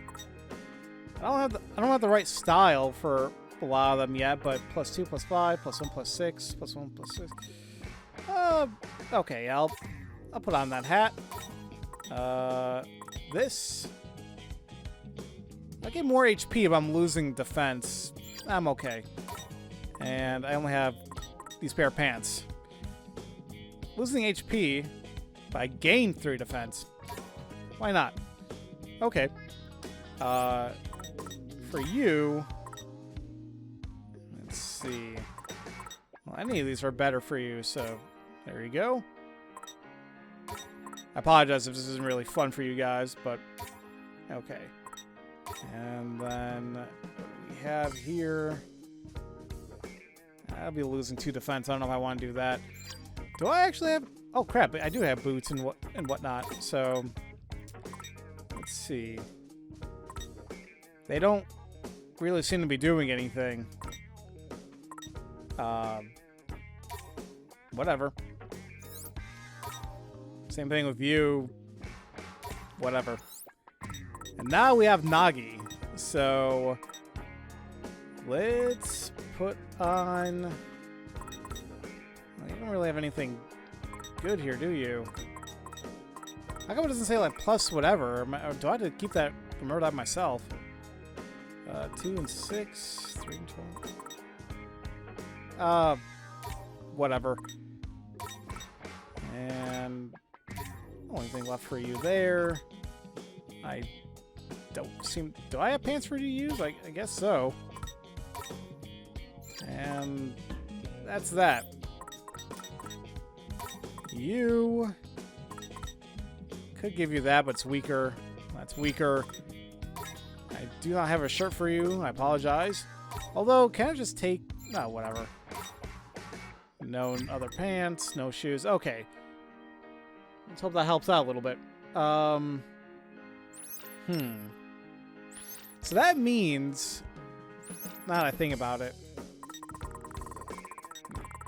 I don't have the right style for a lot of them yet. But +2, +5, +1, +6, +1, +6. Okay, I'll put on that hat. This. I get more HP, but I'm losing defense. I'm okay. And I only have these pair of pants. Losing HP, but I gain 3 defense. Why not? Okay. For you... Let's see. Well, any of these are better for you, so there you go. I apologize if this isn't really fun for you guys, but okay. And then what we have here... I'll be losing 2 defense. I don't know if I want to do that. Do I actually have... Oh, crap. I do have boots and whatnot. So, let's see. They don't really seem to be doing anything. Whatever. Same thing with you. Whatever. And now we have Nagi. So, let's put on... Well, you don't really have anything good here, do you? How come it doesn't say, like, plus whatever? Or do I have to keep that, remember that myself? 2 and 6, 3 and 12. Whatever. And only thing left for you there. I don't seem... Do I have pants for you to use? I guess so. And that's that. You could give you that, but it's weaker. That's weaker. I do not have a shirt for you. I apologize. Although, can I just take... No, whatever. No other pants, no shoes. Okay. Let's hope that helps out a little bit. So that means... Now that I think about it...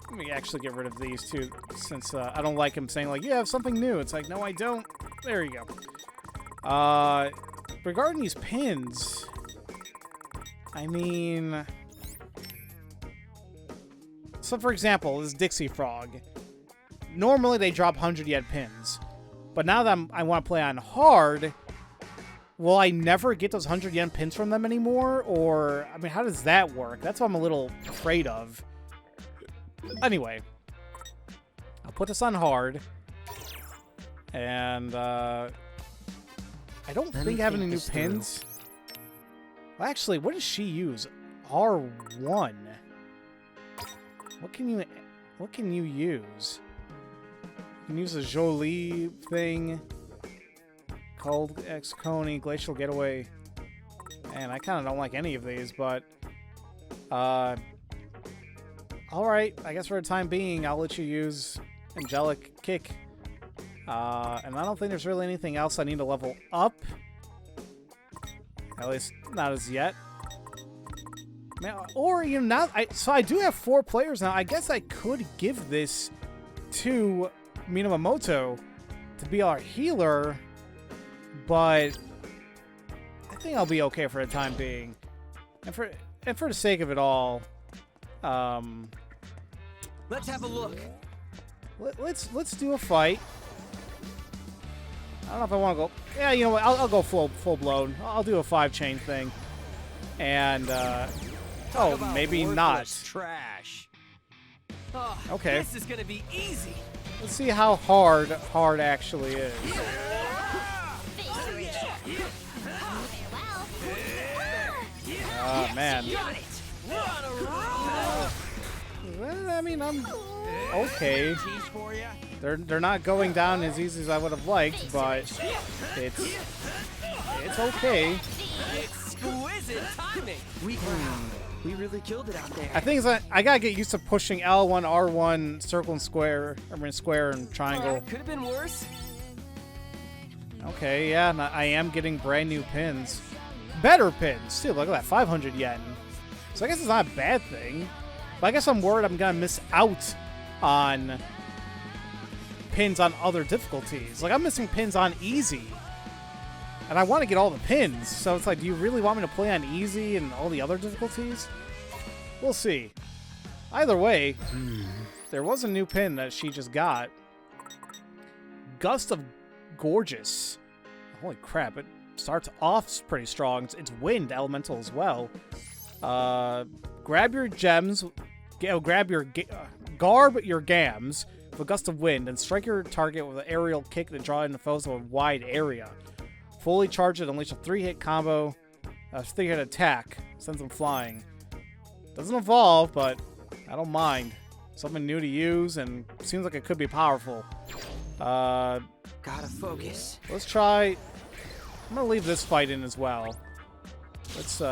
Let me actually get rid of these two, since I don't like him saying, like, you have something new. It's like, no, I don't. There you go. Regarding these pins, I mean... So, for example, this Dixie Frog. Normally, they drop 100 yen pins. But now that I want to play on hard, will I never get those 100 yen pins from them anymore? Or, I mean, how does that work? That's what I'm a little afraid of. Anyway, I'll put this on hard, and I don't think I have any new pins. Well, actually, what does she use? R1. What can you use? You can use a Jolie thing. Cold X Coney, Glacial Getaway. And I kind of don't like any of these, but alright, I guess for the time being, I'll let you use Angelic Kick. And I don't think there's really anything else I need to level up. At least, not as yet. Or, you know, so I do have 4 players now. I guess I could give this to Minamoto to be our healer, but I think I'll be okay for the time being. And for the sake of it all, Let's have a look. Let's do a fight. I don't know if I want to go. Yeah, you know what? I'll go full blown. I'll do a 5-chain thing. And oh, maybe not. Trash. Oh, okay. This is gonna be easy. Let's see how hard actually is. Oh man. Well, I mean, I'm okay. They're not going down as easy as I would have liked, but it's okay. Exquisite timing. We really killed it out there. I think I gotta get used to pushing L1, R1, circle and square. I mean square and triangle. Could have been worse. Okay, yeah, and I am getting brand new pins. Better pins, too. Look at that, 500 yen. So I guess it's not a bad thing. But I guess I'm worried I'm gonna miss out on pins on other difficulties. Like, I'm missing pins on easy. And I want to get all the pins. So it's like, do you really want me to play on easy and all the other difficulties? We'll see. Either way, there was a new pin that she just got. Gust of Gorgeous. Holy crap, starts off pretty strong. It's wind elemental as well. Grab your gems. Garb your gams with a gust of wind and strike your target with an aerial kick to draw in the foes to a wide area. Fully charge it, unleash a 3-hit combo, a 3-hit attack, sends them flying. Doesn't evolve, but I don't mind. Something new to use, and seems like it could be powerful. Gotta focus. Let's try. I'm gonna leave this fight in as well. Let's do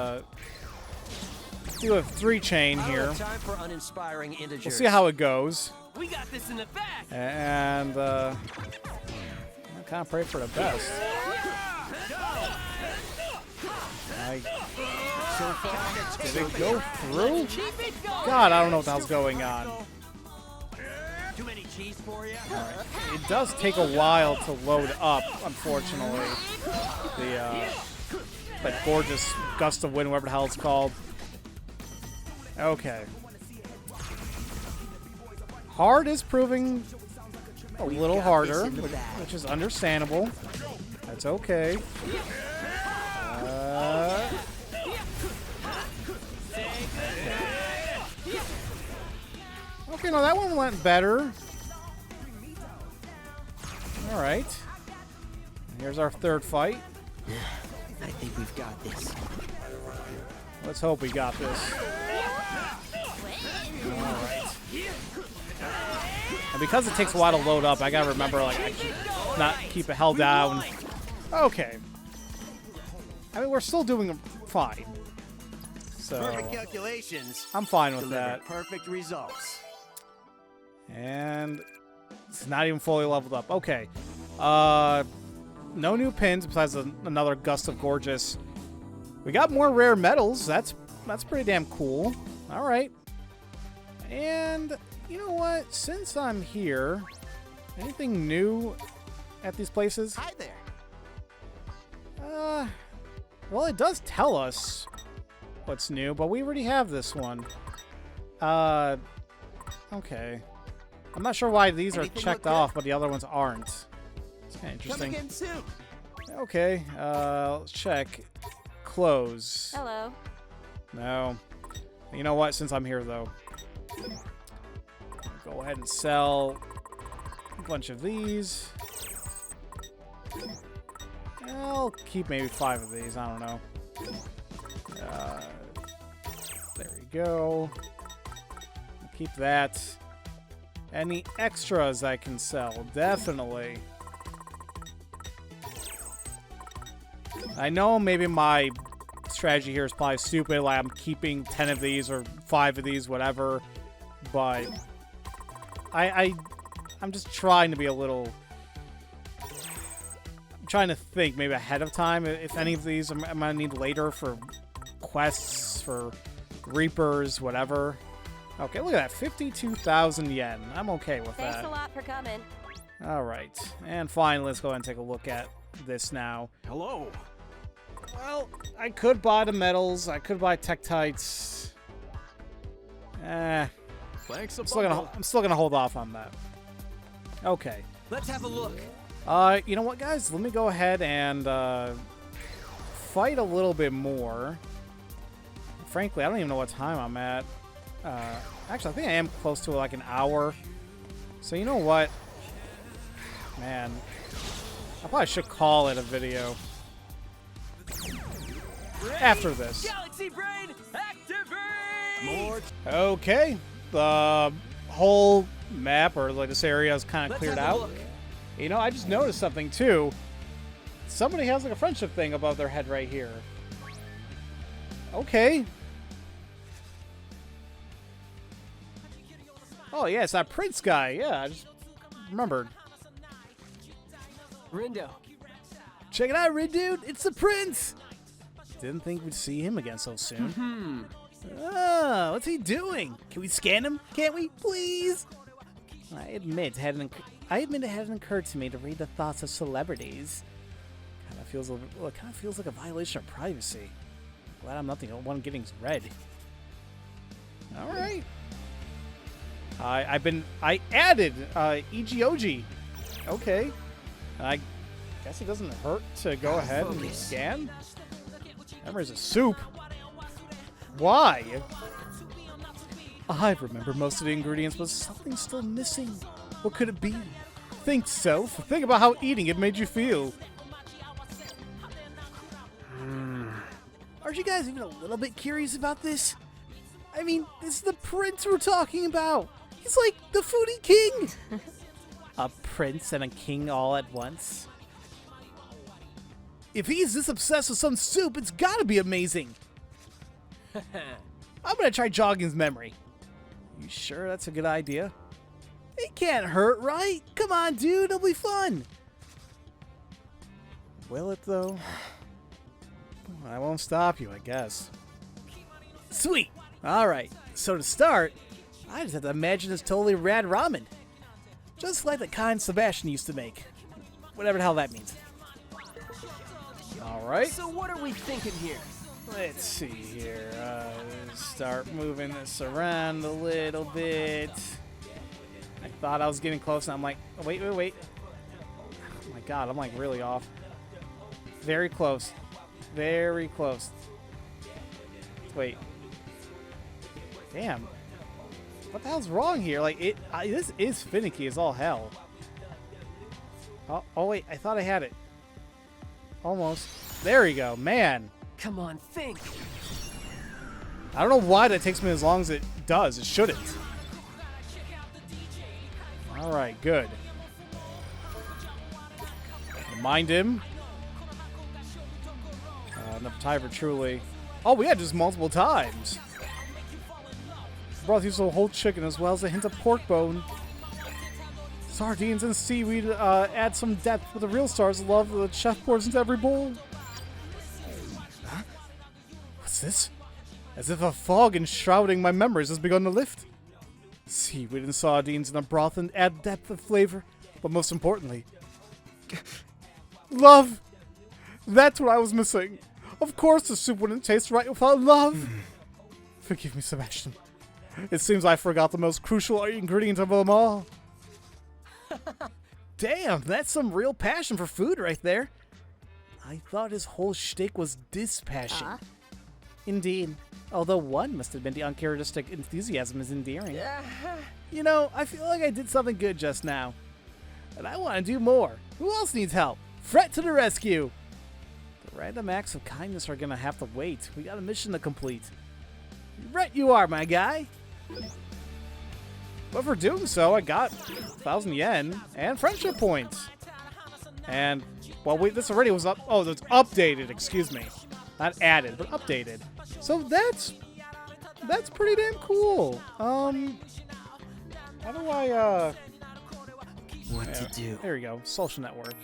a 3-chain here. Time for uninspiring integers. We'll see how it goes. We got this in the bag. And I kind of pray for the best. Did it go through? God, I don't know what the hell's going on. Too many cheese for you? It does take a while to load up, unfortunately. That gorgeous gust of wind, whatever the hell it's called. Okay. Hard is proving a little harder, which is understandable. That's okay. Okay, no, that one went better. Alright. Here's our third fight. I think we've got this. Let's hope we got this. Alright. And because it takes a while to load up, I gotta remember, like, not keep it held down. Okay. I mean, we're still doing fine. So, Perfect calculations. I'm fine with Deliver that. perfect results. And it's not even fully leveled up. Okay. No new pins besides another gust of gorgeous. We got more rare metals. That's pretty damn cool. All right. And you know what? Since I'm here, anything new at these places? Hi there. Well, it does tell us what's new, but we already have this one. Okay. I'm not sure why these are checked off, but the other ones aren't. It's kind of interesting. Come again soon. Okay, let's check. Close. Hello. No. You know what? Since I'm here, though, go ahead and sell a bunch of these. I'll keep maybe 5 of these. I don't know. There we go. I'll keep that. Any extras I can sell? Definitely. I know maybe my strategy here is probably stupid, like I'm keeping 10 of these or 5 of these, whatever, but I'm just trying to be a little... I'm trying to think maybe ahead of time if any of these I'm gonna need later for quests, for Reapers, whatever. Okay, look at that, 52,000 yen. I'm okay with that. Thanks a lot for coming. Alright, and finally, let's go ahead and take a look at this now. Hello. Well, I could buy the metals, I could buy Tektites. Thanks a I'm still gonna hold off on that. Okay. Let's have a look. You know what, guys? Let me go ahead and fight a little bit more. Frankly, I don't even know what time I'm at. Actually, I think I am close to like an hour. So you know what? Man, I probably should call it a video after this. Galaxy Brain, activate! Okay, the whole map, or like this area, is kind of cleared out. You know, I just noticed something too. Somebody has like a friendship thing above their head right here. Okay. Oh yeah, it's that Prince guy. Yeah, I just remembered. Rindo. Check it out, Rindo. It's the Prince. Didn't think we'd see him again so soon. Oh, what's he doing? Can we scan him? Can't we, please? I admit it hadn't occurred to me to read the thoughts of celebrities. Kind of feels like a violation of privacy. Glad I'm not the one getting read. All right. I added EGOG. Okay. Guess it doesn't hurt to go ahead and scan. Memory's a soup. Why? I remember most of the ingredients, but something's still missing. What could it be? Think, Self. Think about how eating it made you feel. Aren't you guys even a little bit curious about this? I mean, this is the prince we're talking about. He's like the foodie king. A prince and a king all at once. If he's this obsessed with some soup, it's gotta be amazing. I'm gonna try jogging his memory. You sure that's a good idea? It can't hurt, right? Come on, dude, it'll be fun. Will it, though? I won't stop you, I guess. Sweet. All right, so to start, I just have to imagine this totally rad ramen. Just like the kind Sebastian used to make. Whatever the hell that means. All right. So what are we thinking here? Let's see here. Start moving this around a little bit. I thought I was getting close, and I'm like, oh, wait. Oh my god, I'm like really off. Very close. Very close. Wait. Damn. What the hell's wrong here? Like, this is finicky as all hell. Oh, wait, I thought I had it. Almost. There we go, man. Come on, think. I don't know why that takes me as long as it does. It shouldn't. Alright, good. Remind him. Enough time for truly. Oh, we had just multiple times. Broth used a whole chicken as well as a hint of pork bone. Sardines and seaweed add some depth, but the real stars love the chef pours into every bowl. Huh? What's this? As if a fog enshrouding my memories has begun to lift. Seaweed and sardines in a broth and add depth of flavor, but most importantly, love. That's what I was missing. Of course the soup wouldn't taste right without love. Forgive me, Sebastian. It seems I forgot the most crucial ingredient of them all. Damn, that's some real passion for food right there. I thought his whole shtick was dispassion. Indeed. Although one must have been the uncharacteristic enthusiasm is endearing. You know, I feel like I did something good just now. And I want to do more. Who else needs help? Fret to the rescue! The random acts of kindness are gonna have to wait. We got a mission to complete. Right you are, my guy! But for doing so, I got 1,000 yen and friendship points. And, well, wait, this already was up. Oh, it's updated, excuse me. Not added, but updated. So that's pretty damn cool. How do I, What to do? There we go. Social network.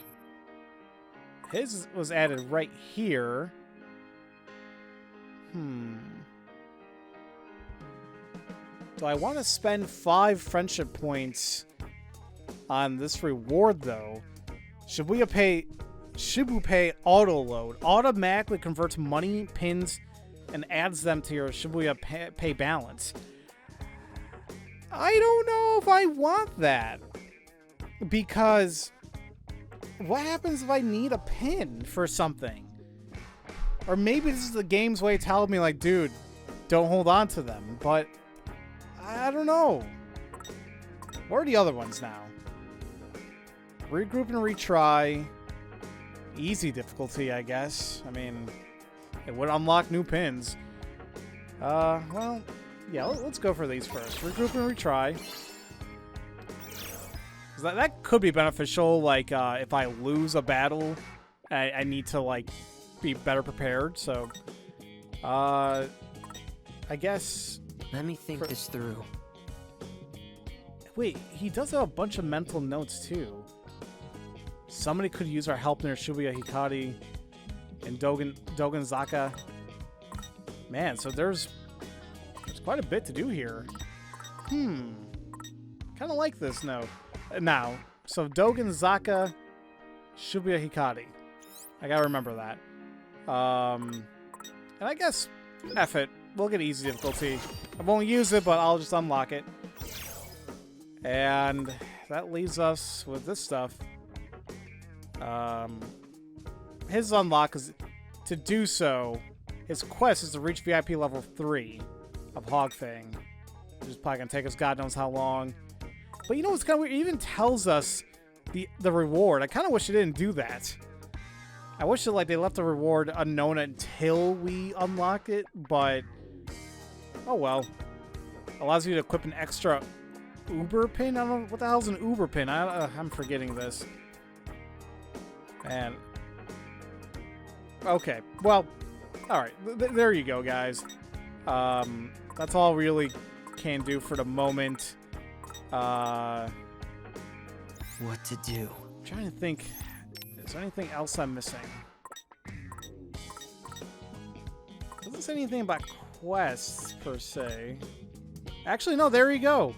His was added right here. Do I want to spend 5 friendship points on this reward, though? Shibuya auto load automatically converts money pins and adds them to your Shibuya pay balance. I don't know if I want that, because what happens if I need a pin for something? Or maybe this is the game's way of telling me, like, dude, don't hold on to them, but I don't know. What are the other ones now? Regroup and retry. Easy difficulty, I guess. I mean, it would unlock new pins. Well, yeah, let's go for these first. Regroup and retry. 'Cause that could be beneficial, like, if I lose a battle, I need to, like, be better prepared, so... I guess... Let me think this through. Wait, he does have a bunch of mental notes, too. Somebody could use our help near Shibuya-Hikari and Dogonzaka. Man, so there's quite a bit to do here. Kind of like this now. So Dogonzaka, Shibuya-Hikari. I gotta remember that. And I guess, F it. We'll get easy difficulty. I won't use it, but I'll just unlock it. And that leaves us with this stuff. His unlock is to do so. His quest is to reach VIP level 3 of Hogfang, which is probably gonna take us God knows how long. But you know what's kind of weird? It even tells us the reward. I kind of wish it didn't do that. I wish that, like, they left the reward unknown until we unlock it, but oh well. Allows you to equip an extra Uber pin? I don't know what the hell's an Uber pin. I'm forgetting this. And okay, well, all right. There you go, guys. That's all we really can do for the moment. What to do? I'm trying to think. Is there anything else I'm missing? Doesn't say anything about quests per se. Actually, no. There you go.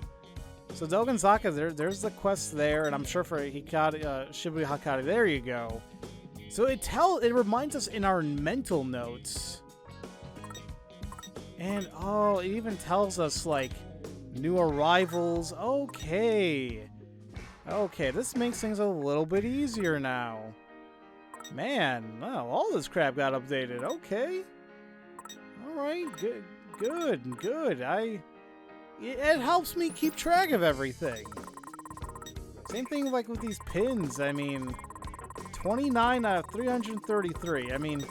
So Dogenzaka, there's the quest there, and I'm sure for Shibuya Hakari, there you go. So it reminds us in our mental notes, and oh, it even tells us like new arrivals. Okay, this makes things a little bit easier now. Man, oh, all this crap got updated. Okay, all right, good. It helps me keep track of everything. Same thing like with these pins. I mean, 29 out of 333. I mean,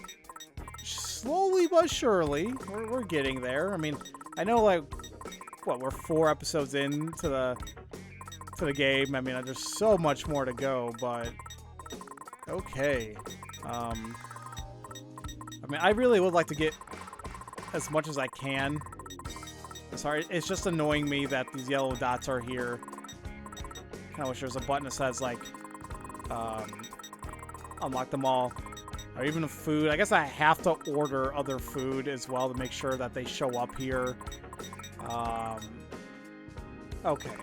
slowly but surely, we're getting there. I mean, I know, like, what, we're 4 episodes into the game. I mean, there's so much more to go, but okay. I mean, I really would like to get as much as I can. Sorry, it's just annoying me that these yellow dots are here. Kind of wish there was a button that says, like, unlock them all. Or even food. I guess I have to order other food as well to make sure that they show up here. Okay.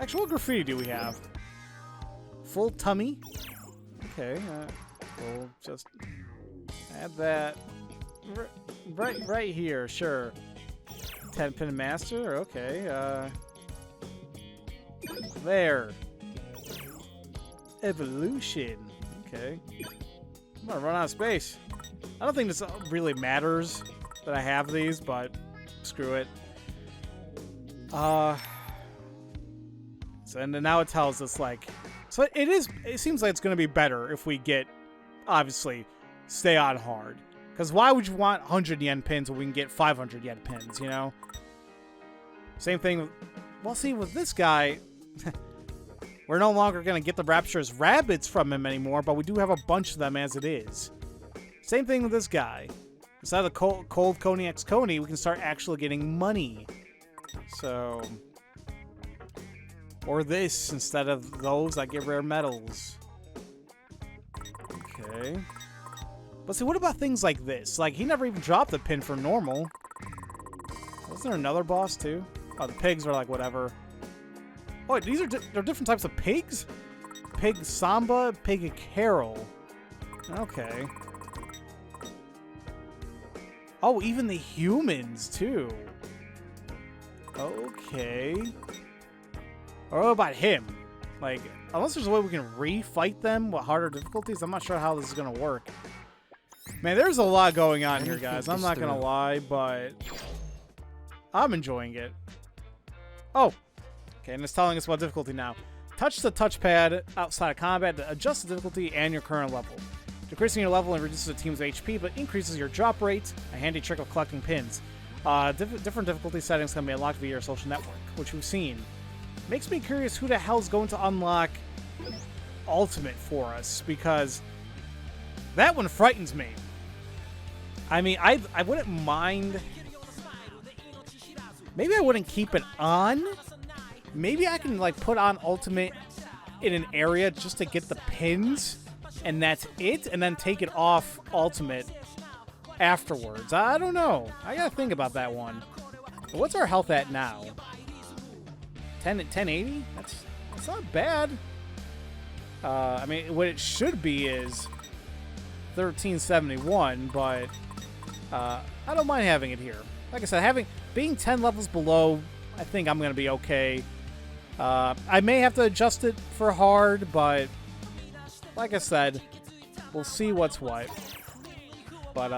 Actually, what graffiti do we have? Full tummy? Okay, we'll just add that right here, sure. 10-pin master, okay, there. Evolution, okay. I'm gonna run out of space. I don't think this really matters that I have these, but screw it. So, and now it tells us, like, so it seems like it's gonna be better if we get, obviously, stay on hard. Because why would you want 100 yen pins when we can get 500 yen pins, you know? Same thing. Well, see, with this guy, we're no longer going to get the Rapture's rabbits from him anymore, but we do have a bunch of them as it is. Same thing with this guy. Instead of the Cold Coney X Coney, we can start actually getting money. So, or this instead of those that get rare medals. Okay. But see, what about things like this? Like, he never even dropped a pin for normal. Wasn't there another boss, too? Oh, the pigs are like, whatever. Oh, these are they're different types of pigs? Pig Samba, Pig Carol. Okay. Oh, even the humans, too. Okay. Or what about him? Like, unless there's a way we can refight them with harder difficulties, I'm not sure how this is going to work. Man, there's a lot going on here, guys. I'm not gonna lie, but I'm enjoying it. Oh, okay, and it's telling us what difficulty now. Touch the touchpad outside of combat to adjust the difficulty and your current level. Decreasing your level and reduces a team's HP, but increases your drop rate. A handy trick of collecting pins. Different difficulty settings can be unlocked via your social network, which we've seen. Makes me curious who the hell's going to unlock Ultimate for us, because that one frightens me. I mean, I wouldn't mind. Maybe I wouldn't keep it on. Maybe I can, like, put on Ultimate in an area just to get the pins, and that's it, and then take it off Ultimate afterwards. I don't know. I gotta think about that one. But what's our health at now? 1080? That's not bad. I mean, what it should be is 1371, but I don't mind having it here. Like I said, being 10 levels below, I think I'm going to be okay. I may have to adjust it for hard, but like I said, we'll see what's what. But,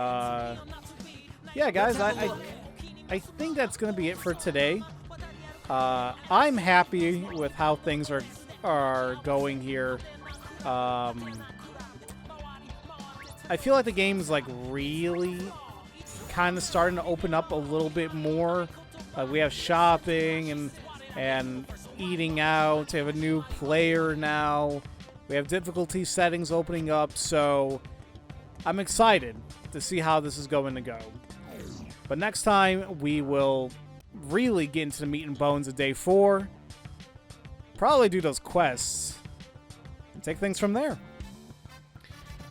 yeah, guys, I think that's going to be it for today. I'm happy with how things are going here. I feel like the game is, like, really kind of starting to open up a little bit more. We have shopping and eating out. We have a new player now. We have difficulty settings opening up, so I'm excited to see how this is going to go. But next time, we will really get into the meat and bones of day 4. Probably do those quests and take things from there.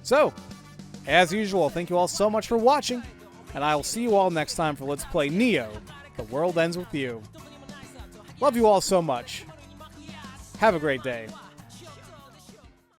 So, as usual, thank you all so much for watching, and I will see you all next time for Let's Play Neo, The World Ends With You. Love you all so much. Have a great day.